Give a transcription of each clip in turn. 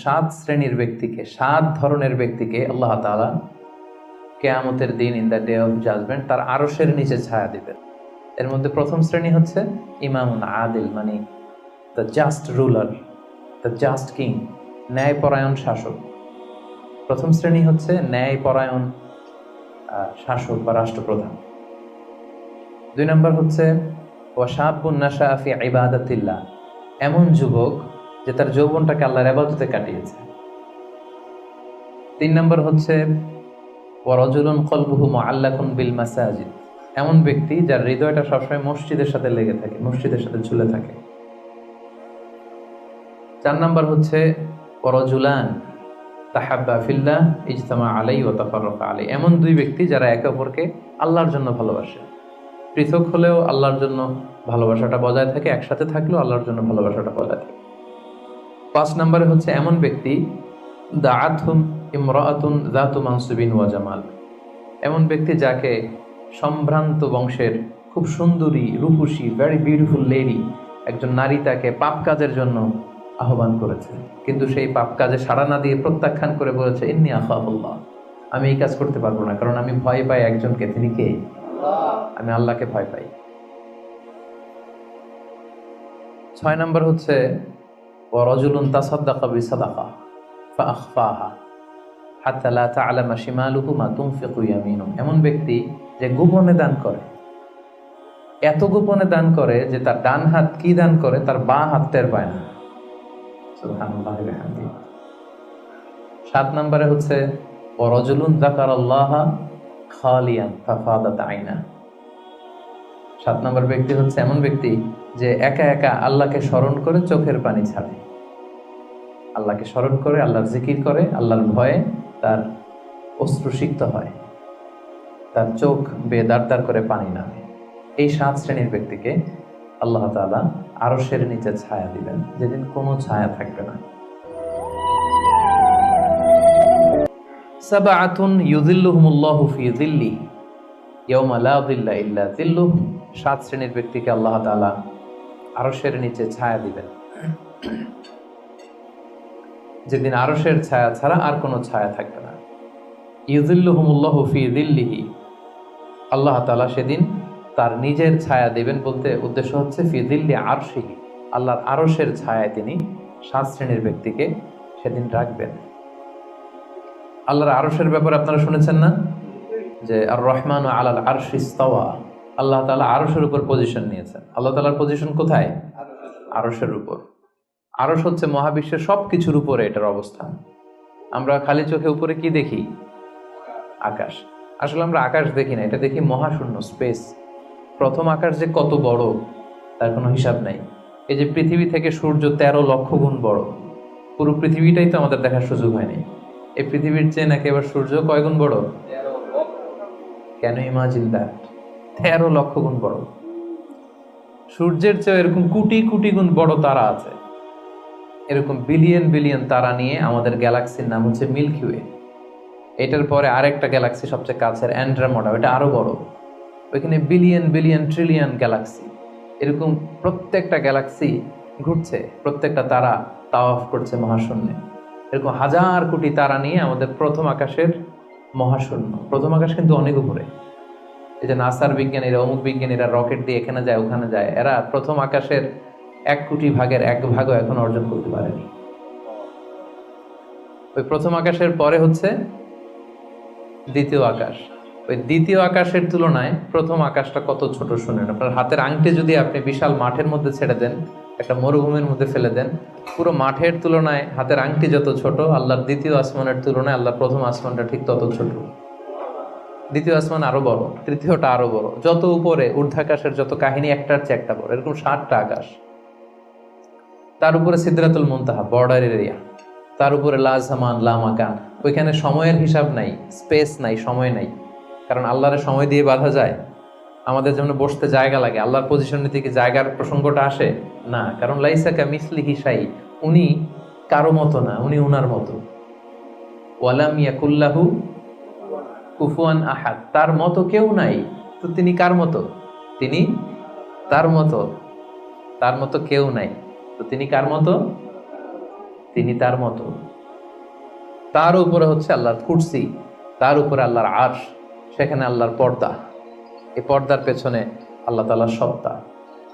সাত শ্রেণীর ব্যক্তিকে, সাত ধরনের ব্যক্তিকে আল্লাহ তাআলা কিয়ামতের দিন in the day of judgement তার আরশের নিচে ছায়া দিবেন। এর মধ্যে প্রথম শ্রেণী হচ্ছে ইমামুন আদিল, মানে the just ruler, the just king, ন্যায়পরায়ণ শাসক। প্রথম শ্রেণী হচ্ছে ন্যায়পরায়ণ শাসক বা রাষ্ট্রপ্রধান। দুই নম্বর হচ্ছে ওয়াশাবুন নাশা ফি ইবাদাতিল্লাহ, এমন যুবক যে তার যৌবনটাকে আল্লাহর ইবাদতে কাটিয়েছে। তিন নম্বর হচ্ছে ওয়ারাজুলুন কলবুহু মুআল্লাকুন বিল মাসাজিদ, এমন ব্যক্তি যার হৃদয়টা সবসময় মসজিদের সাথে লেগে থাকে, মসজিদের সাথে ঝুলে থাকে। চার নম্বর হচ্ছে ওয়ারাজুলান তাহাব্বা ফিল্লাহ ইজতামা আলাইহি ওয়া তাফাররাকা আলাইহি, এমন দুই ব্যক্তি যারা একে অপরকে আল্লাহর জন্য ভালোবাসে, পৃথক হলেও আল্লাহর জন্য ভালোবাসাটা বজায় থাকে, একসাথে থাকলেও আল্লাহর জন্য ভালোবাসাটা বজায় থাকে। পাঁচ নম্বরে হচ্ছে এমন ব্যক্তি দাআতহুম ইমরাআতুন যাতু মানসিবিন ওয়া জামাল, এমন ব্যক্তি যাকে সম্ভ্রান্ত বংশের খুব সুন্দরী রূপসী ভেরি বিউটিফুল লেডি, একজন নারী তাকে পাপ কাজের জন্য আহ্বান করেছে, কিন্তু সেই পাপ কাজে সাড়া না দিয়ে প্রত্যাখ্যান করে বলেছে ইন্নী আখাফুল্লাহ, আমি এই কাজ করতে পারবো না, কারণ আমি ভয় পাই একজনকে, তিনি কে? আমি আল্লাহকে ভয় পাই। ছয় নম্বর হচ্ছে ওয়ারাজুলুন তাসাদ্দাকা বিসাদাকা ফাআখফাহা হাত্তা লা তা'লামা শিমালুহু মা তুনফিকু ইয়ামিনুহু, এমন ব্যক্তি যে গোপনে দান করে, এত গোপনে দান করে যে তার ডান হাত কি দান করে তার বাঁ হাত টের পায় না। সুবহানাল্লাহি ওয়া বিহামদিহি। সাত নম্বরে হচ্ছে ওয়ারাজুলুন যাকারাল্লাহা খালিয়ান ফাফাদাত আইনা, সাত নম্বর ব্যক্তি হচ্ছে এমন ব্যক্তি যে একা একা আল্লাহকে স্মরণ করে চোখের পানি ছাড়ে, আল্লাহকে স্মরণ করে, আল্লাহর জিকির করে, আল্লাহর ভয়ে তার অশ্রুসিক্ত হয়, তার চোখ বেয়ে দাঁড় দাঁড় করে পানি নামে। এই সাত শ্রেণীর ব্যক্তিকে আল্লাহ তাআলা আরশের নিচে ছায়া দিবেন, যেদিন কোনো ছায়া থাকবে না। সাবআতুন ইউযিল্লুহুমুল্লাহু ফি যিল্লিহি ইয়াওমা লা যিল্লা ইল্লা যিল্লুহ, সাত শ্রেণীর ব্যক্তিকে আল্লাহ তাআলা আরশের নিচে ছায়া দিবেন, যেদিন আরশের ছায়া ছাড়া আর কোনো ছায়া থাকবে না। ইউযিল্লুহুমুল্লাহু ফি যিল্লিহি, আল্লাহ তাআলা সেদিন তার নিজের ছায়া দিবেন, বলতে উদ্দেশ্য হচ্ছে ফি যিল্লি আরশিহি, আল্লাহর আরশের ছায়ায় তিনি সাত শ্রেণীর ব্যক্তিকে সেদিন রাখবেন। আল্লাহর আরশের ব্যাপারে আপনারা শুনেছেন না, যে আর রহমানু আলাল আরশি ইস্তাওয়া, আল্লাহ তাআলা আরশের উপর পজিশন নিয়েছেন। আল্লাহ তাআলার পজিশন কোথায়? আরশের উপর। আরশ হচ্ছে মহাবিশ্বের সবকিছুর উপরে এটার অবস্থান। আমরা খালি চোখে উপরে কি দেখি? আকাশ। আসলে আমরা আকাশ দেখি না, এটা দেখি মহাশূন্য, স্পেস। প্রথম আকাশ যে কত বড় তার কোনো হিসাব নাই। এই যে পৃথিবী থেকে সূর্য 13 লক্ষ গুণ বড়, পুরো পৃথিবীটাই তো আমাদের দেখার সুযোগ হয়নি। এই পৃথিবীর চেয়ে নাকি এবার সূর্য কয় গুণ বড়? Can you imagine that? 13 লক্ষ গুণ বড়। সূর্যের চেয়ে এরকম কোটি কোটি গুণ বড় তারা আছে। এরকম বিলিয়ন বিলিয়ন তারা নিয়ে আমাদের গ্যালাক্সির নাম হচ্ছে মিল্কি ওয়ে। এটার পরে আরেকটা গ্যালাক্সি সবচেয়ে কাছের অ্যান্ড্রোমেডা, ওটা আরো বড়। ওইখানে বিলিয়ন বিলিয়ন ট্রিলিয়ন গ্যালাক্সি, এরকম প্রত্যেকটা গ্যালাক্সি ঘুরছে, প্রত্যেকটা তারা তাওয়াফ করছে মহাশূন্যে। এরকম হাজার কোটি তারা নিয়ে আমাদের প্রথম আকাশের মহাশূন্য। প্রথম আকাশ কিন্তু অনেক উপরে। এই যে নাসার বিজ্ঞানীরা, অমুক বিজ্ঞানীরা রকেট দিয়ে এখানে যায় ওখানে যায়, এরা প্রথম আকাশের 1 কোটি ভাগের 1 ভাগও এখন অর্জন করতে পারেনি। ওই প্রথম আকাশের পরে হচ্ছে দ্বিতীয় আকাশ। ওই দ্বিতীয় আকাশের তুলনায় প্রথম আকাশটা কত ছোট শুনেন। আপনার হাতের আংটি যদি আপনি বিশাল মাঠের মধ্যে ছেড়ে দেন, একটা মরুভূমির মধ্যে ফেলে দেন, পুরো মাঠের তুলনায় হাতের আংটি যত ছোট, আল্লাহর দ্বিতীয় আসমানের তুলনায় আল্লাহর প্রথম আসমানটা ঠিক তত ছোট। দ্বিতীয় আসমান আরো বড়, তৃতীয়টা আরো বড়, যত উপরে ঊর্ধ্বাকাশের যত কাহিনী একটার চেয়ে একটা বড়। এরকম 7টা আকাশ। তার উপরে সিদরাতুল মুনতাহা, বর্ডার এরিয়া। তার উপরে লা জামান লা মাকান, ওইখানে সময়ের হিসাব নাই, স্পেস নাই, সময় নাই। কারণ আল্লাহর সময় দিয়ে বাঁধা যায়? আমাদের যেমন বসতে জায়গা লাগে, আল্লাহর পজিশন নিতে কি জায়গার প্রসঙ্গটা আসে না? কারণ লাইসা কামিসলিহি শাই, উনি কারো মতো না, উনি উনার মতো। ওয়ালাম ইয়াকুল্লাহু কুফুয়ান আহাদ, তার মতো কেউ নাই। তো তিনি কার মতো? তিনি তার মতো। তার মতো কেউ নাই, তো তিনি কার মতো? তিনি তার মতো। তার উপরে হচ্ছে আল্লাহর কুরসি, তার উপরে আল্লাহর আরশ, সেখানে আল্লাহর পর্দা, এই পর্দার পেছনে আল্লাহ তাআলার সত্তা।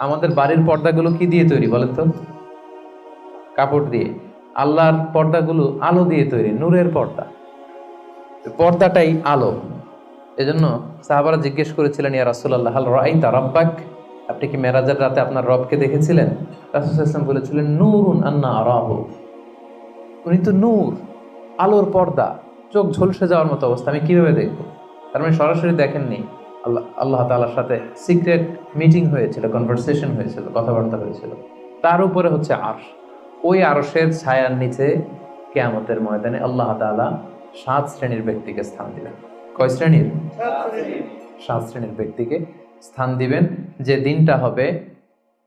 আমাদের বাড়ির পর্দাগুলো কি দিয়ে তৈরি বলেন তো? কাপড় দিয়ে। আল্লাহর পর্দাগুলো আলো দিয়ে তৈরি, নূরের পর্দা। পর্দাটাই আলো। এজন্য সাহাবারা জিজ্ঞেস করেছিলেন, ইয়া রাসূলুল্লাহ হাল রাআইতা রাব্বাক, আপনি কি মেরাজের রাতে আপনার রবকে দেখেছিলেন? রাসূল সাল্লাল্লাহু আলাইহি ওয়াসাল্লাম বলেছিলেন, নূরুন আন্না আরাহু, উনি তো নূর, আলোর পর্দা, চোখ ঝলসে যাওয়ার মতো অবস্থা, আমি কিভাবে দেখবো? তার মানে সরাসরি দেখেননি। আল্লাহ তাআলার সাথে সিক্রেট মিটিং হয়েছিল, কনভারসেশন হয়েছিল, কথাবার্তা হয়েছিল। তার উপরে হচ্ছে আরশ। ওই আরশের ছায়ার নিচে কিয়ামতের ময়দানে আল্লাহ তাআলা 7 শ্রেণীর ব্যক্তিকে স্থান দিবেন। কয় শ্রেণীর? 7 শ্রেণীর ব্যক্তিকে স্থান দিবেন, যে দিনটা হবে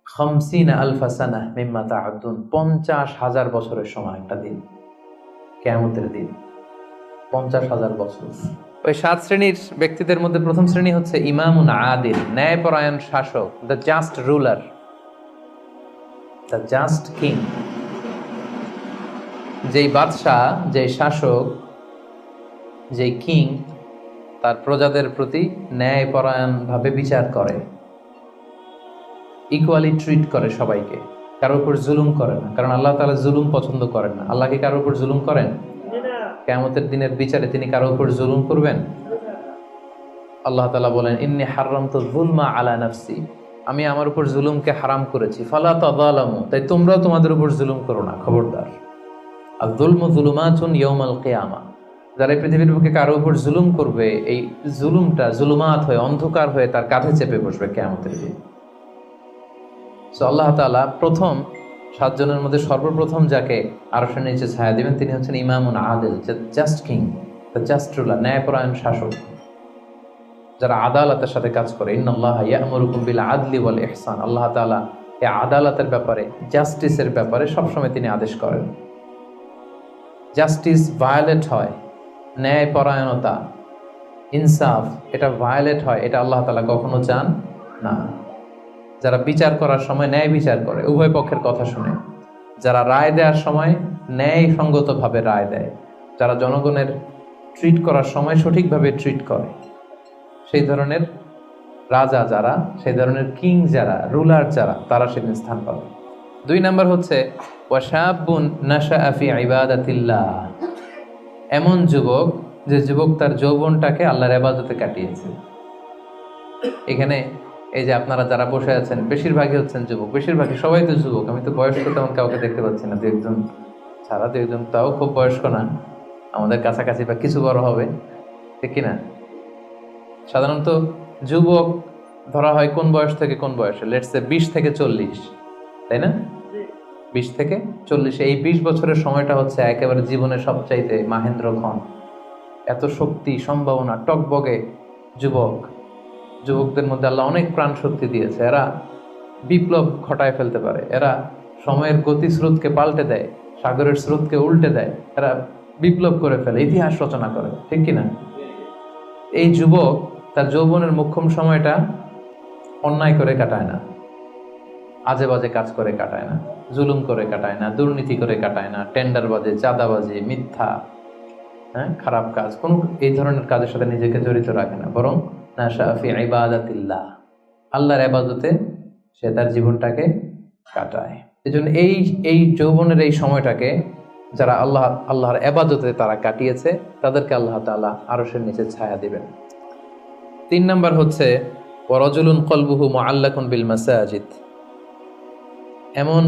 50 আলফা সানাহ মিম্মা তা'উদ্দুন, 50,000 বছরের সমান একটা দিন, কিয়ামতের দিন, 50,000 বছর। ওই 7 শ্রেণীর ব্যক্তিদের মধ্যে প্রথম শ্রেণী হচ্ছে ইমামুন আদিল, ন্যায়পরায়ণ শাসক, the just ruler, the just king. যেই বাদশাহ, যেই শাসক, যেই কিং তার প্রজাদের প্রতি ন্যায়পরায়ণভাবে বিচার করে, ইকুয়ালি ট্রিট করে সবাইকে, কারোর উপর জুলুম করে না। কারণ আল্লাহ তাআলা জুলুম পছন্দ করেন না। আল্লাহ কি কারোর উপর জুলুম করেন? কিয়ামতের দিনের বিচারে তিনি কারোর উপর জুলুম করবেন? আল্লাহ তাআলা বলেন, ইন্নী হাররামতু যুলমা আলা নাফসি, আমি আমার উপর জুলুমকে হারাম করেছি, ফালা তাযালামু, তাই তোমরাও তোমাদের উপর জুলুম করো না, খবরদার। আর যুলমু যুলুমাতুন ইয়াউমাল কিয়ামা, যারা এই পৃথিবীর বুকে কারো উপর জুলুম করবে, এই জুলুমটা জুলুমাত হয়ে, অন্ধকার হয়ে তার কাঁধে চেপে বসবে কিয়ামতের দিন। সো আল্লাহ তাআলা প্রথম 7 জনের মধ্যে সর্বপ্রথম যাকে আরশের নিচে ছায়া দিবেন তিনি হচ্ছেন ইমামুন আদিল, just king, the just ruler, ন্যায়পরায়ণ শাসক, যারা আদালতের সাথে কাজ করে। ইন্নাল্লাহা ইয়া'মুরুকুম বিল আদলি ওয়াল ইহসান, আল্লাহ তাআলা এই আদালতের ব্যাপারে, জাস্টিসের ব্যাপারে সবসময় তিনি আদেশ করেন। জাস্টিস ভায়োলেট হয়, ন্যায়পরায়ণতা, ইনসাফ, এটা ভায়োলেট হয়, এটা আল্লাহ তাআলা কখনো চান না। যারা বিচার করার সময় ন্যায় বিচার করে, উভয় পক্ষের কথা শুনে, যারা রায় দেওয়ার সময় ন্যায়সঙ্গতভাবে রায় দেয়, যারা জনগণের ট্রিট করার সময় সঠিকভাবে ট্রিট করে, সেই ধরনের রাজা যারা, সেই ধরনের কিং যারা, রুলার যারা, তারা সেদিন স্থান পাবে। 2 নাম্বার হচ্ছে ওয়াশাবুন নাশাআ ফি ইবাদাতিল্লাহ, এমন যুবক যে যুবক তার যৌবনটাকে আল্লাহর ইবাদতে কাটিয়েছে। এখানে এই যে আপনারা যারা বসে আছেন বেশিরভাগই হচ্ছেন যুবক, বেশিরভাগই, সবাই তো যুবক। আমি তো বয়স্ক তেমন কাউকে দেখতে পাচ্ছি না, 2-1 ছাড়া। 2-1 তাও খুব বয়স্ক না, আমাদের কাছাকাছি বা কিছু বড় হবে, ঠিক কিনা? সাধারণত যুবক ধরা হয় কোন বয়স থেকে কোন বয়সে? লেটস সে 20 থেকে 40, তাই না? 20 থেকে 40, এই 20 বছরের সময়টা হচ্ছে একেবারে জীবনের সবচাইতে মাহেন্দ্রক্ষণ। এত শক্তি, সম্ভাবনা, টকবগে যুবক। যুবকদের মধ্যে আল্লাহ অনেক প্রাণ শক্তি দিয়েছে, এরা বিপ্লব ঘটায় ফেলতে পারে, এরা সময়ের গতি স্রোতকে পাল্টে দেয়, সাগরের স্রোতকে উল্টে দেয়, এরা বিপ্লব করে ফেলে, ইতিহাস রচনা করে, ঠিক কিনা? এই যুবক তার যৌবনের মোক্ষম সময়টা অন্যায় করে কাটায় না, আজে বাজে কাজ করে কাটায় না, জুলুম করে কাটায় না, দুর্নীতি করে কাটায় না, টেন্ডারবাজি, চাঁদাবাজি, মিথ্যা, খারাপ কাজ, কোনো এই ধরনের কাজের সাথে নিজেকে জড়িত রাখে না, বরং নাশা ফি ইবাদাতিল্লাহ, আল্লাহর ইবাদতে সে তার জীবনটাকে কাটায়। এজন্য এই যৌবনের এই সময়টাকে যারা আল্লাহর ইবাদতে তারা কাটিয়েছে, তাদেরকে আল্লাহ তাআলা আরশের নিচে ছায়া দিবেন। 3 নাম্বার হচ্ছে ওয়ারাজুলুন কলবুহু মুআল্লাকুন বিল মাসাজিদ, এমন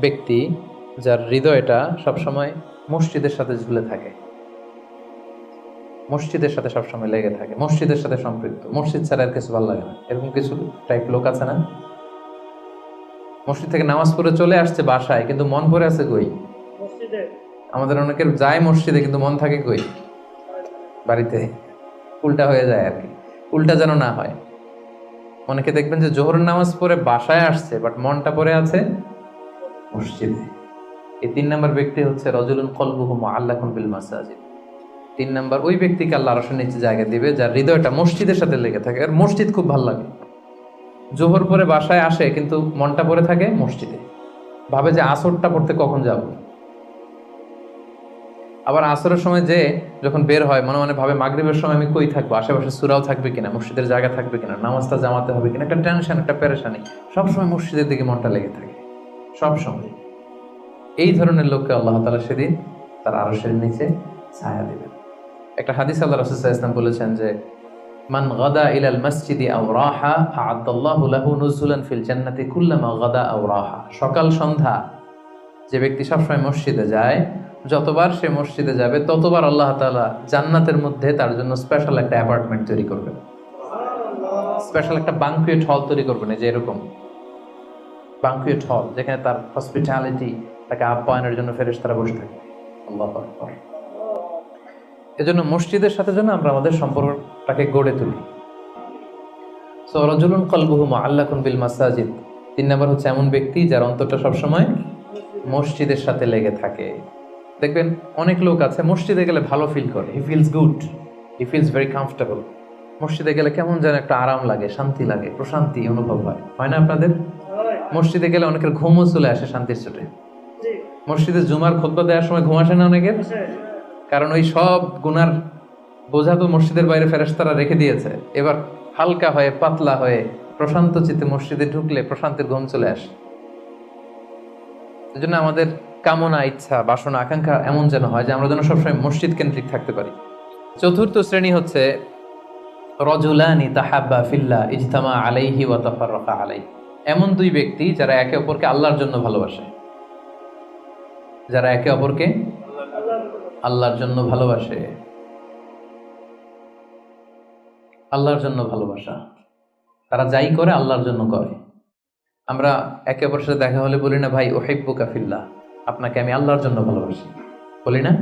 ব্যক্তি যার হৃদয়টা সবসময় মসজিদের সাথে ঝুলে থাকে, মসজিদের সাথে সবসময় লেগে থাকে, মসজিদের সাথে সম্পৃক্ত, মসজিদ ছাড়া আর কিছু ভালো লাগে না। এরকম কিছু টাইপ লোক আছে না? মসজিদ থেকে নামাজ পড়ে চলে আসছে বাসায়, কিন্তু মন ভরে আছে কই? মসজিদে। আমাদের অনেকের যায় মসজিদে কিন্তু মন থাকে কই? বাড়িতে। উল্টা হয়ে যায় আর কি, উল্টা যেন না হয়। অনেকে দেখবেন যে জোহরের নামাজ পড়ে বাসায় আসছে, বাট মনটা পড়ে আছে মসজিদে। এই 3 নাম্বার ব্যক্তি হচ্ছে রাজুলুন কলবুহু মুআল্লাকুন বিল মাসাজিদ। 3 নাম্বার ওই ব্যক্তিকে আল্লাহ আরশের নিচে জায়গা দিবে যার হৃদয়টা মসজিদের সাথে লেগে থাকে, আর মসজিদ খুব ভালো লাগে। জোহর পরে বাসায় আসে কিন্তু মনটা পড়ে থাকে মসজিদে, ভাবে যে আসরটা পড়তে কখন যাব, আবার আসরের সময় যে যখন বের হয় মনে মনে ভাবে মাগরিবের সময় আমি কই থাকবো, আশেপাশে সূরাও থাকবে কিনা, মসজিদের জায়গা থাকবে কিনা, নামাজটা জামাতে হবে কিনা, একটা টেনশন, একটা পেরেশানি, সবসময় মসজিদের দিকে মনটা লেগে থাকে সব সময়। এই ধরনের লোককে আল্লাহ তাআলা সেদিন তার আরশের নিচে ছায়া দিবেন। একটা হাদিস আল্লাহ রাসূল সাল্লাল্লাহু আলাইহি ওয়াসাল্লাম বলেছেন যে মান গাদা ইলাল মসজিদি আও রাহা আ'আদাল্লাহু লাহু নুজুলান ফিল জান্নাতি কুল্লামা গাদা আও রাহা। সকাল সন্ধ্যা যে ব্যক্তি সবসময় মসজিদে যায়, যতবার সে মসজিদে যাবে ততবার আল্লাহ তাআলা জান্নাতের মধ্যে তার জন্য স্পেশাল একটা অ্যাপার্টমেন্ট তৈরি করবেন, স্পেশাল একটা বাঙ্কুয়েট হল তৈরি করবেন। এই যে এরকম বাঙ্কুয়েট হল, যেখানে তার হসপিটালিটি, তাকে আপ্যায়নের জন্য ফেরেশতারা বসে থাকে। আল্লাহু আকবার। এজন্য মসজিদের সাথে যেন আমরা আমাদের সম্পর্কটাকে গড়ে তুলি। সো রাজুলুন কলবুহু মুআল্লাকুন বিল মাসাজিদ। 3 নাম্বার হচ্ছে এমন ব্যক্তি যার অন্তরটা সবসময় মসজিদের সাথে লেগে থাকে। দেখবেন অনেক লোক আছে মসজিদে গেলে ভালো ফিল করে, he feels good, he feels very comfortable. মসজিদে গেলে কেমন যেন একটা আরাম লাগে, শান্তি লাগে, প্রশান্তি অনুভব হয়, হয় না আপনাদের? মসজিদে গেলে অনেকের ঘুমও চলে আসে শান্তির চোটে। মসজিদে জুমার খুতবা দেওয়ার সময় ঘুম আসে না অনেকের? কারণ ওই সব গুনার বোঝা তো মসজিদের বাইরে ফেরেশতারা রেখে দিয়েছে। এবার হালকা হয়ে পাতলা হয়ে প্রশান্ত চিত্তে মসজিদে ঢুকলে প্রশান্তির ঘুম চলে আসে। এজন্য আমাদের কামনা, ইচ্ছা, বাসনা, আকাঙ্ক্ষা এমন যেন হয় যে আমরা যেন সবসময় মসজিদ কেন্দ্রিক থাকতে পারি। চতুর্থ শ্রেণী হচ্ছে রজুলানি তাহাব্বা ফিল্লাহ ইজতামা আলাইহি ওয়া তাফাররাকা আলাইহি। এমন দুই ব্যক্তি যারা একে অপরকে আল্লাহর জন্য ভালোবাসে, যারা একে অপরকে আল্লাহর জন্য ভালোবাসে। আল্লাহর জন্য ভালোবাসা, তারা যাই করে আল্লাহর জন্য করে। আমরা একে অপরের সাথে দেখা হলে বলি না ভাই উহিব্বুকা ফিল্লাহ, আপনাকে আমি আল্লাহর জন্য ভালোবাসি, বলি না?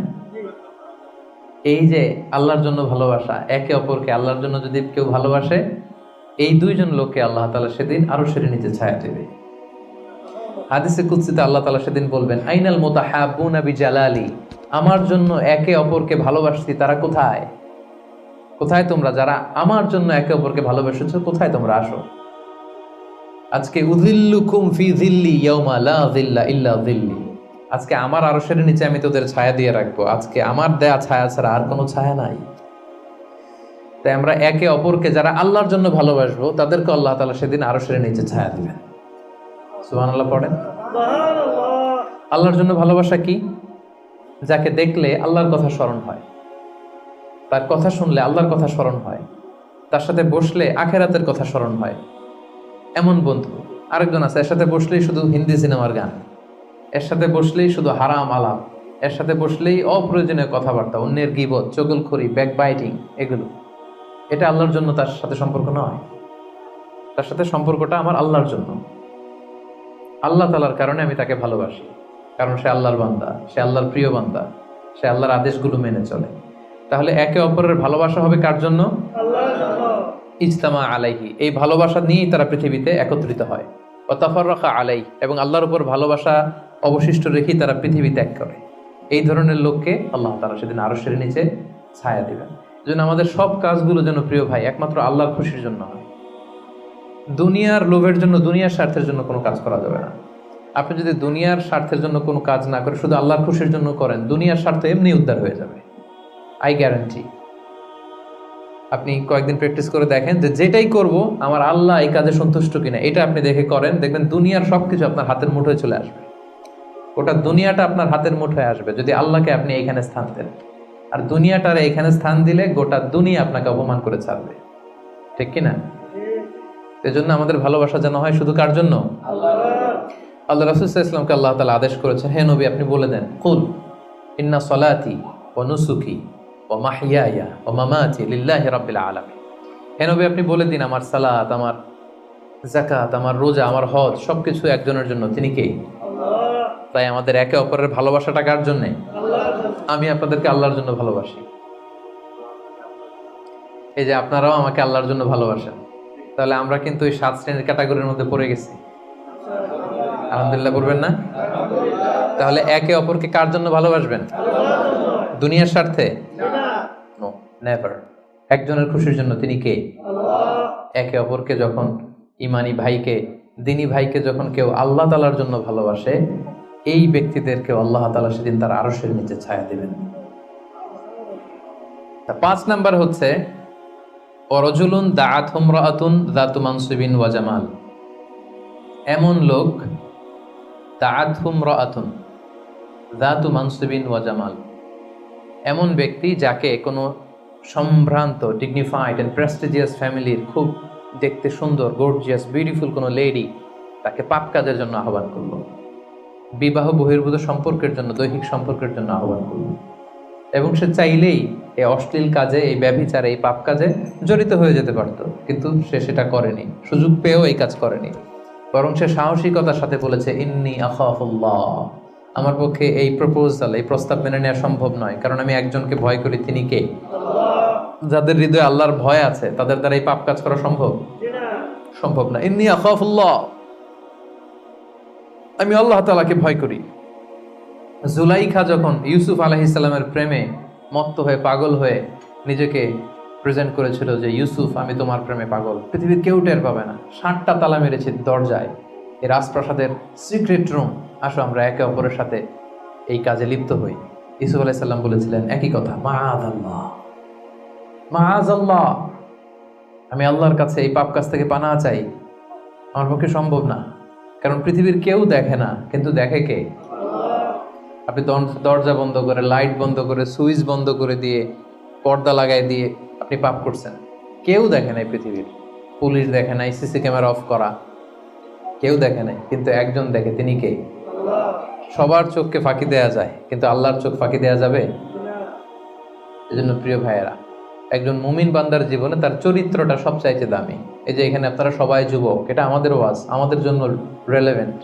এই যে আল্লাহর জন্য ভালোবাসা, একে অপরকে আল্লাহর জন্য যদি কেউ ভালোবাসে, এই দুইজন লোককে আল্লাহ তাআলা সেদিন আরশের নিচে ছায়া দেবে। হাদিসে কুদসিতে আল্লাহ তাআলা সেদিন বলবেন আইনাল মুতাহাব্বুনা বিজালালি, আমার জন্য একে অপরকে ভালোবাসছি তারা কোথায়? কোথায় তোমরা যারা আমার জন্য একে অপরকে ভালোবেসেছো, কোথায় তোমরা? আসো। আজকে উযিল্লুকুম ফি যিল্লি ইয়াওমা লা যিল্লা ইল্লা যিল্লি, আজকে আমার আরশের নিচে আমি তোদের ছায়া দিয়ে রাখবো। আজকে আমার দেয়া ছায়া ছাড়া আর কোনো ছায়া নাই। তাই আমরা একে অপরকে যারা আল্লাহর জন্য ভালোবাসবো তাদেরকে আল্লাহ তাআলা সেদিন আরশের নিচে ছায়া দিবেন। সুবহানাল্লাহ পড়েন। আল্লাহর জন্য ভালোবাসা কি? যাকে দেখলে আল্লাহর কথা স্মরণ হয়, তার কথা শুনলে আল্লাহর কথা স্মরণ হয়, তার সাথে বসলে আখেরাতের কথা স্মরণ হয়। এমন বন্ধু আরেকজন আছে, এর সাথে বসলেই শুধু হিন্দি সিনেমার গান, এর সাথে বসলেই শুধু হারাম আলাপ, এর সাথে বসলেই অপ্রয়োজনীয় কথাবার্তা, অন্যের গীবত, চগলখড়ি, ব্যাকবাইটিং, এগুলো। এটা আল্লাহর জন্য তার সাথে সম্পর্ক নয়। তার সাথে সম্পর্কটা আমার আল্লাহর জন্য। আল্লাহ তাআলার কারণে আমি তাকে ভালোবাসি, কারণ সে আল্লাহর বান্দা, সে আল্লাহর প্রিয় বান্দা, সে আল্লাহর আদেশগুলো মেনে চলে। তাহলে একে অপরের ভালোবাসা হবে কার জন্য? আল্লাহর জন্য। ইজতামা আলাইহি, এই ভালোবাসা নিয়েই তারা পৃথিবীতে একত্রিত হয়। ওয়া তাফাররাকা আলাইহি, এবং আল্লাহর উপর ভালোবাসা অবশিষ্ট রেখেই তারা পৃথিবী ত্যাগ করে। এই ধরনের লোককে আল্লাহ তাআলা সেদিন আরশের নিচে ছায়া দিবেন। যেন আমাদের সব কাজগুলো যেন প্রিয় ভাই একমাত্র আল্লাহর খুশির জন্য হয়। দুনিয়ার লোভের জন্য, দুনিয়ার স্বার্থের জন্য কোনো কাজ করা যাবে না। আপনি যদি দুনিয়ার স্বার্থের জন্য কোনো কাজ না করে শুধু আল্লাহর খুশির জন্য করেন, দুনিয়ার স্বার্থ এমনি উদ্ধার হয়ে যাবে, আই গ্যারান্টি। আপনি কয়েকদিন প্র্যাকটিস করে দেখেন যে যেটাই করব আমার আল্লাহ এই কাজে সন্তুষ্ট কিনা, এটা আপনি দেখে করেন, দেখবেন দুনিয়ার সবকিছু আপনার হাতের মুঠোয় চলে আসবে। ওটা দুনিয়াটা আপনার হাতের মুঠোয় আসবে যদি আল্লাহকে আপনি এইখানে স্থান দেন। আর দুনিয়াটার এইখানে স্থান দিলে গোটা দুনিয়া আপনাকে অপমান করে ছাড়বে, ঠিক কিনা? এজন্য আমাদের ভালোবাসা যেন হয় শুধু কার জন্য? আল্লাহ রাসূল সাল্লাল্লাহু আলাইহি ওয়াসাল্লামকে আল্লাহ তাআলা আদেশ করেছেন, হে নবী আপনি বলে দেন, কুল ইন্না সলাতি ওয়া নুসুকি ওয়া মাহইয়ায়া ওয়া মামাতি লিল্লাহি রাব্বিল আলামিন। হে নবী আপনি বলে দিন আমার সালাত, আমার যাকাত, আমার রোজা, আমার হজ সবকিছু একজনের জন্য, তিনি কে? আল্লাহ। তাই আমাদের একে অপরের ভালোবাসাটা কার জন্য? আল্লাহর জন্য। আমি আপনাদেরকে আল্লাহর জন্য ভালোবাসি, এই যে আপনারাও আমাকে আল্লাহর জন্য ভালোবাসেন। তাহলে আমরা কিন্তু ওই 7 শ্রেণীর ক্যাটাগরির মধ্যে পড়ে গেছি। আলহামদুলিল্লাহ করবেন না? তাহলে একে অপরকে কার জন্য ভালোবাসবেন? দুনিয়ার স্বার্থে? No, never. একজনের খুশির জন্য, তিনি কে? আল্লাহ। একে অপরকে যখন ইমানি ভাইকে, দিনী ভাইকে যখন কেউ আল্লাহ তাআলার জন্য ভালোবাসে, এই ব্যক্তিদেরকে আল্লাহ তাআলা সেদিন তার আরশের নিচে ছায়া দিবেন। 5 নাম্বার হচ্ছে ওয়ারাজুলুন দাআতহুম রাআতুন যাতু মানসিবিন ওয়া জামাল। এমন লোক, দাআতহুম রাআতুন যাতু মানসিবিন ওয়া জামাল, এমন ব্যক্তি যাকে কোনো সম্ভ্রান্ত, ডিগনিফাইড এন্ড প্রেস্টিজিয়াস ফ্যামিলির খুব দেখতে সুন্দর, গর্জিয়াস, বিউটিফুল কোনো লেডি তাকে পাপ কাজের জন্য আহ্বান করলো, বিবাহ বহির্ভূত সম্পর্কের জন্য, দৈহিক সম্পর্কের জন্য আহ্বান করলো, এবং সে চাইলেই এই অশ্লীল কাজে, এই ব্যভিচারে, এই পাপ কাজে জড়িত হয়ে যেতে পারত, কিন্তু সে সেটা করেনি, সুযোগ পেয়েও এই কাজ করেনি, বরং সে সাহসিকতার সাথে বলেছে ইন্নী আখাফুল্লাহ, আমার পক্ষে এই প্রপোজাল, এই প্রস্তাব মেনে নেওয়া সম্ভব নয়, কারণ আমি একজনকে ভয় করি, তিনি কে? যাদের হৃদয়ে আল্লাহর ভয় আছে তাদের দ্বারা এই পাপ কাজ করা সম্ভব সম্ভব না। ইন্নী আখাফুল্লাহ, আমি আল্লাহ তাআলাকে ভয় করি। জুলাইখা যখন ইউসুফ আলাইহিস সালামের প্রেমে মত্ত হয়ে, পাগল হয়ে নিজেকে প্রেজেন্ট করেছিল যে ইউসুফ, আমি তোমার প্রেমে পাগল, পৃথিবীর কেউ টের পাবে না, 7টা তালা মেরেছে দরজায়, এই রাজপ্রাসাদের সিক্রেট রুম, আসো আমরা একে অপরের সাথে এই কাজে লিপ্ত হই। ইউসুফ আলাইহিস সালাম বলেছিলেন একই কথা, মাআযাল্লাহ, মাআযাল্লাহ, আমি আল্লাহর কাছে এই পাপ কাজ থেকে পানাহ চাই, আমার পক্ষে সম্ভব না, কারণ পৃথিবীর কেউ দেখে না, কিন্তু দেখে কে? আপনি দরজা বন্ধ করে, লাইট বন্ধ করে, সুইচ বন্ধ করে দিয়ে, পর্দা লাগাই দিয়ে আপনি পাপ করছেন, কেউ দেখে নাই পৃথিবীর, পুলিশ দেখে নাই, সিসি ক্যামেরা অফ করা, কেউ দেখে নাই, কিন্তু একজন দেখে, তিনি কে? সবার চোখকে ফাঁকি দেয়া যায়, কিন্তু আল্লাহর চোখ ফাঁকি দেয়া যাবে? এজন্য প্রিয় ভাইয়েরা, একজন মুমিন বান্দার জীবনে তার চরিত্রটা সবচাইতে দামি। এই যে এখানে আপনারা সবাই যুবক, এটা আমাদের ওয়াজ, আমাদের জন্য রেলেভেন্ট।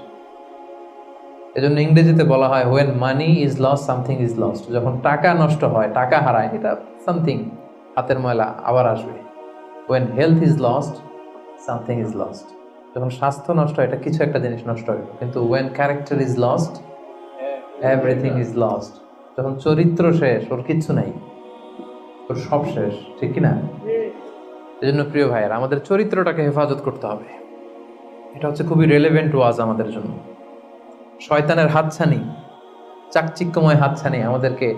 এজন্য ইংরেজিতে বলা হয় when money is lost something is lost, যখন টাকা নষ্ট হয়, টাকা হারায়, এটা সামথিং, হাতের ময়লা আবার আসবে। when health is lost something is lost, যখন স্বাস্থ্য নষ্ট হয়, এটা কিছু একটা জিনিস নষ্ট হয়, কিন্তু when character is lost everything is lost, যখন চরিত্র শেষ, ওর কিচ্ছু নাই, ওর সব শেষ, ঠিক কি না? এজন্য প্রিয় ভাইয়ের, আমাদের চরিত্রটাকে হেফাজত করতে হবে। এটা হচ্ছে খুবই রেলেভেন্ট ওয়াজ আমাদের জন্য। শয়তানের হাতছানি, চাকচিক্যময় হাতছানি আমাদেরকে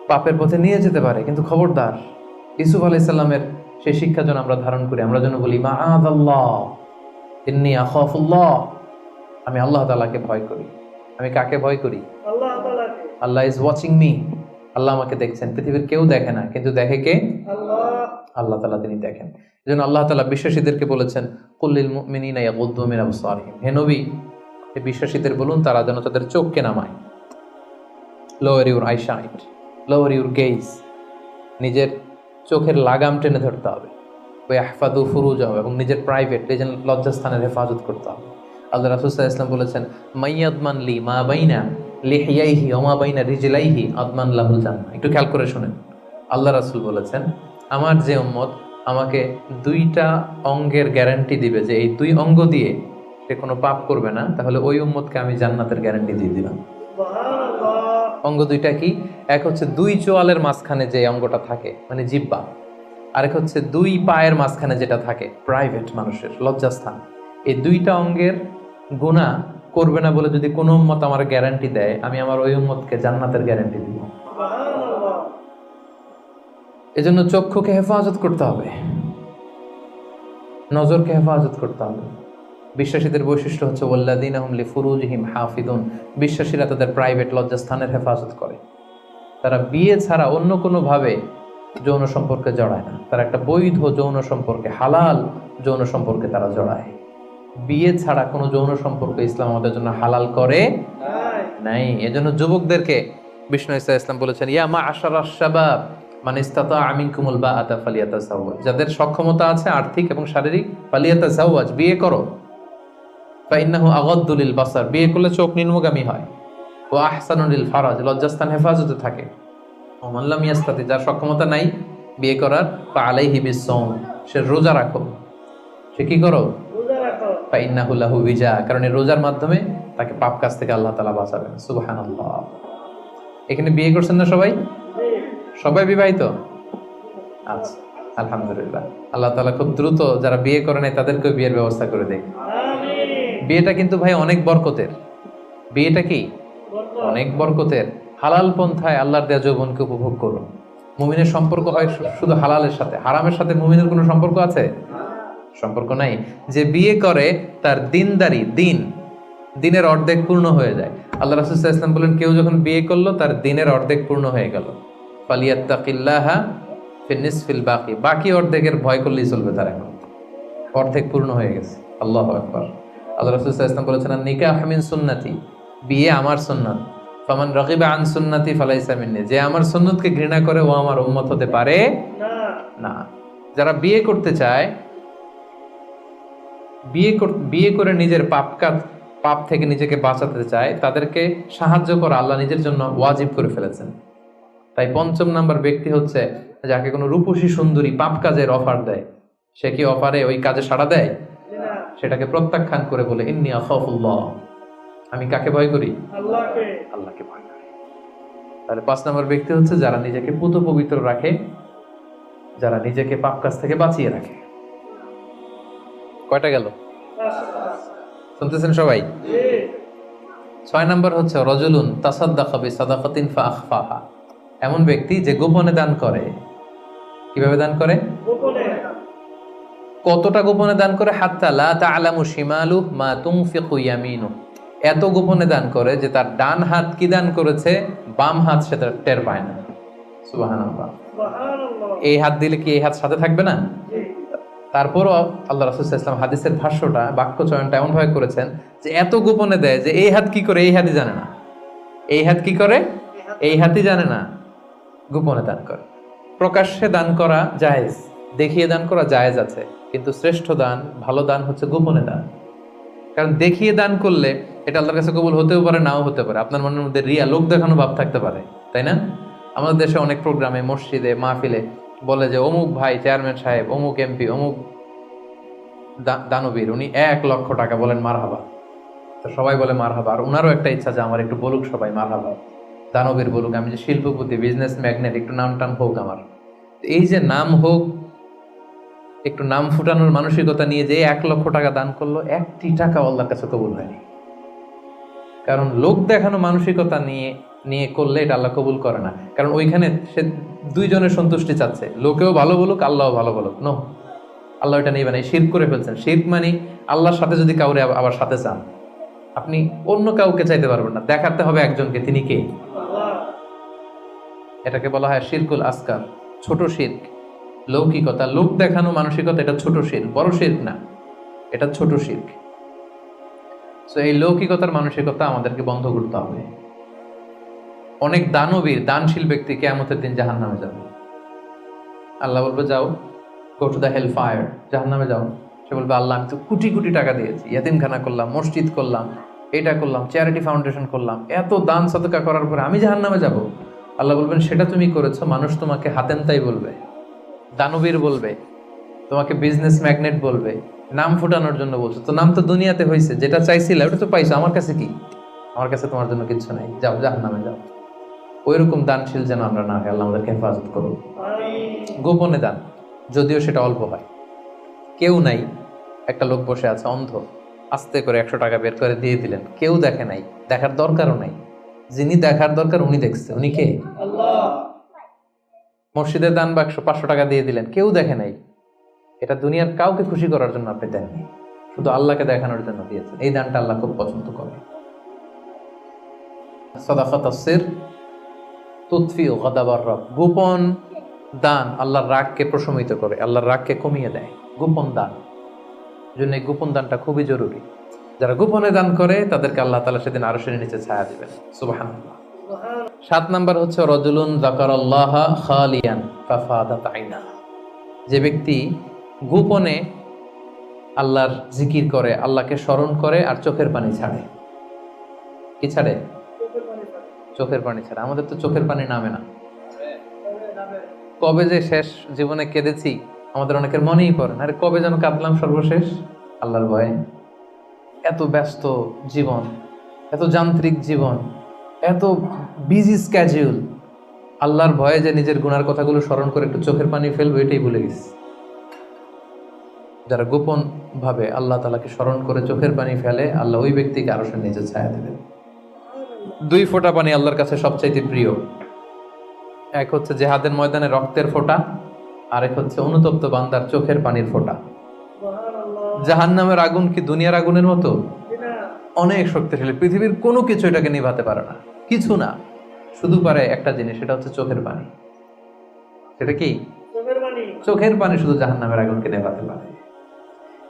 পাপের পথে নিয়ে যেতে পারে, কিন্তু খবরদার, ইউসুফ আলাইহিস সালামের সেই শিক্ষা যেন আমরা ধারণ করি। আমরা যেন বলি মাআযাল্লাহ, ইন্নী আখাফুল্লাহ, আমি আল্লাহ তাআলাকে ভয় করি। আমি কাকে ভয় করি? আল্লাহ তাআলাকে। আল্লাহ ইজ ওয়াচিং মি, আল্লাহ আমাকে দেখছেন, পৃথিবীর কেউ দেখে না, কিন্তু দেখে কে? আল্লাহ তাআলা, তিনি দেখেন। এজন্য আল্লাহ তাআলা বিশ্বাসীদেরকে বলেছেন কুল্লিল মুমিনিনা ইয়াগুদ্দু মিন আবসারিহিম, হে নবী, এই বিশ্বাসীদের বলুন তারা যেন তাদের চোখকে নামায়। Lower your eyesight, lower your gauge, নিজের চোখের লাগাম টেনে ধরতে হবে। ওয়াহফাযু ফুরুজাহুম, এবং নিজের প্রাইভেট, নিজের লজ্জাস্থানের হেফাজত করতে হবে। আল্লাহ রাসূল সাল্লাল্লাহু আলাইহি ওয়াসাল্লাম বলেছেন মাইয়াদমান লি মা বাইনা লিহিয়াইহি ওয়া মা বাইনা রিজলাইহি আদমান লাহুল জান্নাহ। একটু খেয়াল করে শুনেন, আল্লাহ রাসূল বলেছেন আমার যে উম্মত আমাকে 2টা অঙ্গের গ্যারান্টি দিবে যে এই 2 অঙ্গ দিয়ে সে কোনো পাপ করবে না, তাহলে ওই উম্মতকে আমি জান্নাতের গ্যারান্টি দিয়ে দিলাম। অঙ্গ 2টা কি? এক হচ্ছে 2 চোয়ালের মাঝখানে যে অঙ্গটা থাকে, মানে জিহ্বা, আরেক হচ্ছে 2 পায়ের মাঝখানে যেটা থাকে, প্রাইভেট, মানুষের লজ্জাস্থান। এই 2টা অঙ্গের গুনাহ করবে না বলে যদি কোনো উম্মত আমার গ্যারান্টি দেয়, আমি আমার ওই উম্মতকে জান্নাতের গ্যারান্টি দিব। এজন্য চক্ষুকে হেফাজত করতে হবে, নজরকে হেফাজত করতে হবে। বিশ্বাসীদের বৈশিষ্ট্য হচ্ছে ওয়াল্লাযীনা হুম লিফুরুজিহিম হাফিজুন, বিশ্বাসীরা তাদের প্রাইভেট লজ্জাস্থানের হেফাজত করে। তারা বিয়ে ছাড়া অন্য কোনো ভাবে যৌন সম্পর্কে জড়ায় না, তারা একটা বৈধ যৌন সম্পর্কে, হালাল যৌন সম্পর্কে তারা জড়ায়। বিয়ে ছাড়া কোনো যৌন সম্পর্ক ইসলাম আমাদের জন্য হালাল করে নাই। এজন্য যুবকদেরকে বিষ্ণু ঈসা ইসলাম বলেছেন ইয়া মা'আশারাশ শাবাব মান ইসতাতাআ মিনকুমুল বাআতা ফালিয়াতাযাওয়াজ, যাদের সক্ষমতা আছে আর্থিক এবং শারীরিক, ফালিয়াতাযাওয়াজ, বিয়ে করো। ফাইন্নাহু আগাদ্দু লিল বাসার, বিয়ে করলে চোখ নিম্নগামী হয়। ওয়া আহসানু লিল ফারাজ, লজ্জাস্থান হেফাজতে থাকে। ওয়া মান লাম ইয়াস্তাতি, যার সক্ষমতা নাই বিয়ে করার, ফাআলাইহি বিসসাওম, সে রোজা রাখো। সে কি করো? রোজা রাখো। ফাইন্নাহু লাহু বিজা, কারণ এই রোজার মাধ্যমে তাকে পাপ কাজ থেকে আল্লাহ তাআলা বাঁচাবেন। সুবহানাল্লাহ। এখানে বিয়ে করছেন না সবাই? সবাই বিবাহিত? আচ্ছা, আলহামদুলিল্লাহ। আল্লাহ তাআলা খুব দ্রুত যারা বিয়ে করে নাই তাদেরকেও বিয়ের ব্যবস্থা করে দেয়। বিয়েটা কিন্তু ভাই অনেক বরকতের। বিয়েটা কি? অনেক বরকতের। হালাল পন্থায় আল্লাহর দেয়া যৌবনকে উপভোগ করুন। মুমিনের সম্পর্ক হয় শুধু হালালের সাথে, হারামের সাথে মুমিনের কোনো সম্পর্ক আছে? সম্পর্ক নাই। যে বিয়ে করে তার দিনের অর্ধেক পূর্ণ হয়ে যায়। আল্লাহ রাসূল সাল্লাল্লাহু আলাইহি ওয়াসাল্লাম বলেন, কেউ যখন বিয়ে করলো তার দিনের অর্ধেক পূর্ণ হয়ে গেল। ফালিয়াত্তাকিল্লাহা ফিন নিসফিল বাকি, বাকি অর্ধেকের ভয় করলেই চলবে, তার এখন অর্ধেক পূর্ণ হয়ে গেছে। আল্লাহু আকবার। আল্লাহ রাসূল সাল্লাল্লাহু আলাইহি ওয়াসাল্লাম বলেছেন, নিকাহ মিন সুন্নতি, বিয়ে আমার সুন্নাত। ফামান রাগিবা আন সুন্নতি ফালাইসা মিন্নি, যে আমার সুন্নতকে ঘৃণা করে ও আমার উম্মত হতে পারে না। যারা বিয়ে করতে চায়, বিয়ে করে নিজের পাপ থেকে নিজেকে বাঁচাতে চায়, তাদেরকে সাহায্য করা আল্লাহ নিজের জন্য ওয়াজিব করে ফেলেছেন। তাই ৫ম নাম্বার ব্যক্তি হচ্ছে যাকে কোনো রূপসী সুন্দরী পাপ কাজের অফার দেয়, সে কি অফারে ওই কাজে সাড়া দেয়? সেটাকে প্রত্যাখ্যান করে বলে, ইন্নী আখাফুল্লাহ, আমি কাকে ভয় করি? আল্লাহকে ভয় করি। তাহলে ৫ নম্বর ব্যক্তি হচ্ছে যারা নিজেকে পুত পবিত্র রাখে, যারা নিজেকে পাপ কাজ থেকে বাঁচিয়ে রাখে। কয়টা গেল? শুনতেছেন সবাই? ৬ নম্বর হচ্ছে রজুলুন তাসাদ্দাকা বিসাদাকাতিন ফাআখফাহা, এমন ব্যক্তি যে গোপনে দান করে। কিভাবে দান করে? কতটা গোপনে দান করে? হাত্তা লা তা'লামু শিমালু মা তুনফিকু ইয়ামিনু, এত গোপনে দান করে যে তার ডান হাত কি দান করেছে বাম হাত সেটা টের পায় না। সুবহানাল্লাহ। এই হাত দিলে কি এই হাত সাথে থাকবে না? তারপরও আল্লাহ রাসূল সাল্লাল্লাহু আলাইহি ওয়াসাল্লাম হাদিসের ভাষ্যটা, বাক্য চয়নটা এমন ভাবে করেছেন যে এত গোপনে দেয় যে এই হাত কি করে এই হাতই জানে না, এই হাত কি করে এই হাতই জানে না, গোপনে দান করে। প্রকাশ্যে দান করা জায়েজ, দেখিয়ে দান করা জায়েজ আছে, কিন্তু শ্রেষ্ঠ দান, ভালো দান হচ্ছে গোপনে দান। কারণ দেখিয়ে দান করলে এটা আল্লাহর কাছে কবুল হতেও পারে, নাও হতে পারে। আপনার মনের মধ্যে রিয়া, লোক দেখানো ভাব থাকতে পারে, তাই না? আমাদের দেশে অনেক প্রোগ্রামে, মসজিদে, মাহফিলে বলে যে অমুক ভাই চেয়ারম্যান সাহেব, অমুক এমপি, অমুক দানবীর, উনি ১,০০,০০০ টাকা বলেন মারহাবা। তো সবাই বলে মারহাবা, আর ওনারও একটা ইচ্ছা যে আমার একটু বলুক সবাই মারহাবা, দানবীর বলুক, আমি যে শিল্পপতি, বিজনেস ম্যাগনেট, একটু নাম টাম হোক আমার। এই যে নাম হোক, একটু নাম ফুটানোর মানসিকতা নিয়ে যে ১,০০,০০০ টাকা দান করলো, একটি টাকা আল্লাহর কাছে কবুল হয়নি। কারণ লোক দেখানো মানসিকতা নিয়ে করলে এটা আল্লাহ কবুল করে না। কারণ ওইখানে সে দুইজনের সন্তুষ্টি চাচ্ছে, লোকেও ভালো বলুক, আল্লাহও ভালো বলুক। নো, আল্লাহ এটা নেবেন। এই শিরক করে ফেলছেন। শিরক মানে আল্লাহর সাথে যদি কাউরে আবার সাথে চান, আপনি অন্য কাউকে চাইতে পারবেন না, দেখাতে হবে একজনকে, তিনি কে? এটাকে বলা হয় শিরকুল আসগার, ছোট শিরক। লৌকিকতা, লোক দেখানো মানসিকতা, এটা ছোট শিরক, বড় শিরক না, এটা ছোট শিরক। সো এই লৌকিকতার মানসিকতা আমাদেরকে বন্ধ করতে হবে। অনেক দানবীর, দানশীল ব্যক্তি কিয়ামতের দিন জাহান্নামে যাবে। আল্লাহ বলবে, যাও, go to the hell fire, জাহান্নামে যাও। সে বলবে, আল্লাহ আমি তো কোটি কোটি টাকা দিয়েছি, ইয়াতিমখানা করলাম, মসজিদ করলাম, এটা করলাম, চ্যারিটি ফাউন্ডেশন করলাম, এত দান সদকা করার পরে আমি জাহান্নামে যাব? আল্লাহ বলবেন, সেটা তুমি করেছো, মানুষ তোমাকে হাতেম তাই বলবে, দানবীর বলবে, তোমাকে বিজনেস ম্যাগনেট বলবে, নাম ফুটানোর জন্য বলছো। তো নাম তো দুনিয়াতে হয়েছে, যেটা চাইছিলে ওটা তো পাইছো, আমার কাছে কি? আমার কাছে তোমার জন্য কিচ্ছু নাই, যাও জাহান্নামে যাও। ওইরকম দানশীল যেন আমরা না হয়, আল্লাহ আমাদেরকে হেফাজত করুন। গোপনে দান, যদিও সেটা অল্প হয়। কেউ নাই, একটা লোক বসে আছে অন্ধ, আস্তে করে ১০০ টাকা বের করে দিয়ে দিলেন, কেউ দেখে নাই, দেখার দরকারও নাই। যিনি দেখার দরকার উনি দেখছে, উনি কে? আল্লাহ। মসজিদের দান বাক্স ৫০০ টাকা দিয়ে দিলেন, কেউ দেখে নাই। এটা দুনিয়ার কাউকে খুশি করার জন্য আপনি দেননি, শুধু আল্লাহকে দেখানোর জন্য দিয়েছেন। এই দানটা আল্লাহ খুব পছন্দ করে। সাদাকাতুস সির তুতফিউ গাদাবার রব, গোপন দান আল্লাহর রাগকে প্রশমিত করে, আল্লাহর রাগকে কমিয়ে দেয়। গোপন দান, জন্য এই গোপন দানটা খুবই জরুরি। যারা গোপনে দান করে তাদেরকে আল্লাহ তাআলা সেদিন আরশের নিচে ছায়া দিবেন। সুবহানাল্লাহ। ৭ নাম্বার হচ্ছে রাজুলুন যাকারাল্লাহা খালিয়ান ফাফাদাত আইনা, যে ব্যক্তি গোপনে আল্লাহর জিকির করে, আল্লাহকে স্মরণ করে, আর চোখের পানি ছাড়ে। কি ছাড়ে? চোখের পানি ছাড়ে। আমাদের তো চোখের পানি নামে না। কবে যে শেষ জীবনে কেঁদেছি আমাদের অনেকের মনেই পড়ে না। আরে কবে যেন কাঁদলাম সর্বশেষ? আল্লাহর ভয়ে। এত ব্যস্ত জীবন, এত যান্ত্রিক জীবন, এত বিজি স্ক্যাডিউল, আল্লাহর ভয়ে যে নিজের গুনার কথাগুলো স্মরণ করে একটু চোখের পানি ফেলবো, এটাই ভুলে গেছি। যারা গোপন ভাবে আল্লাহ তাআলাকে স্মরণ করে চোখের পানি ফেলে, আল্লাহ ওই ব্যক্তিকে আরশের নিচে ছায়া দেবেন। 2 ফোঁটা পানি আল্লাহর কাছে সবচাইতে প্রিয়। এক হচ্ছে জেহাদের ময়দানে রক্তের ফোঁটা, আর এক হচ্ছে অনুতপ্ত বান্দার চোখের পানির ফোঁটা। জাহান্নামের আগুন কি দুনিয়ার আগুনের মতো? অনেক শক্তিশালী, পৃথিবীর কোনো কিছু এটাকে নিভাতে পারে না, কিছু না। শুধু পারে একটা জিনিস, সেটা হচ্ছে চোখের পানি। সেটা কি? চোখের পানি শুধু জাহান্নামের আগুনকে নেভাতে পারে।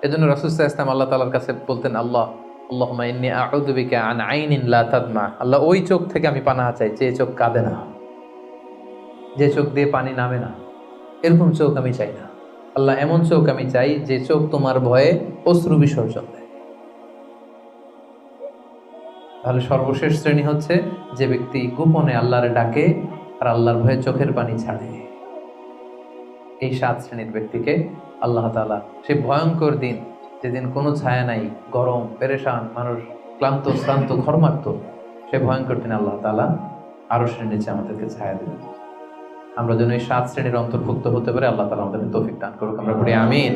এজন্য রাসূল সাল্লাল্লাহু আলাইহি ওয়াসাল্লাম আল্লাহ তাআলার কাছে বলতেন, আল্লাহুম্মা ইন্নী আউযু বিকা আন আইনিন লা তাদমা। আল্লাহ, ওই চোখ থেকে আমি পানাহ চাই যে চোখ কাঁদে না, যে চোখ দিয়ে পানি নামে না। এরকম চোখ আমি চাই না আল্লাহ, এমন চোখ আমি চাই যে চোখ তোমার ভয়ে অশ্রু বিসর্জন দেয়। তাহলে সর্বশেষ শ্রেণী হচ্ছে যে ব্যক্তি গোপনে আল্লাহরে ডাকে আর আল্লাহর ভয়ে চোখের পানি ছাড়ে। এই 7 শ্রেণীর ব্যক্তিকে আল্লাহ তাআলা সেই ভয়ঙ্কর দিন, যেদিন কোনো ছায়া নাই, গরম, পেরেশান, মানুষ ক্লান্ত শ্রান্ত ঘর্মাক্ত, সে ভয়ঙ্কর দিনে আল্লাহ তাআলা আরশের নিচে আমাদেরকে ছায়া দেবেন। আমরা যেন এই 7 শ্রেণীর অন্তর্ভুক্ত হতে পারে, আল্লাহ তাআলা আমাদের তৌফিক দান করুক। আমরা পড়ি আমিন।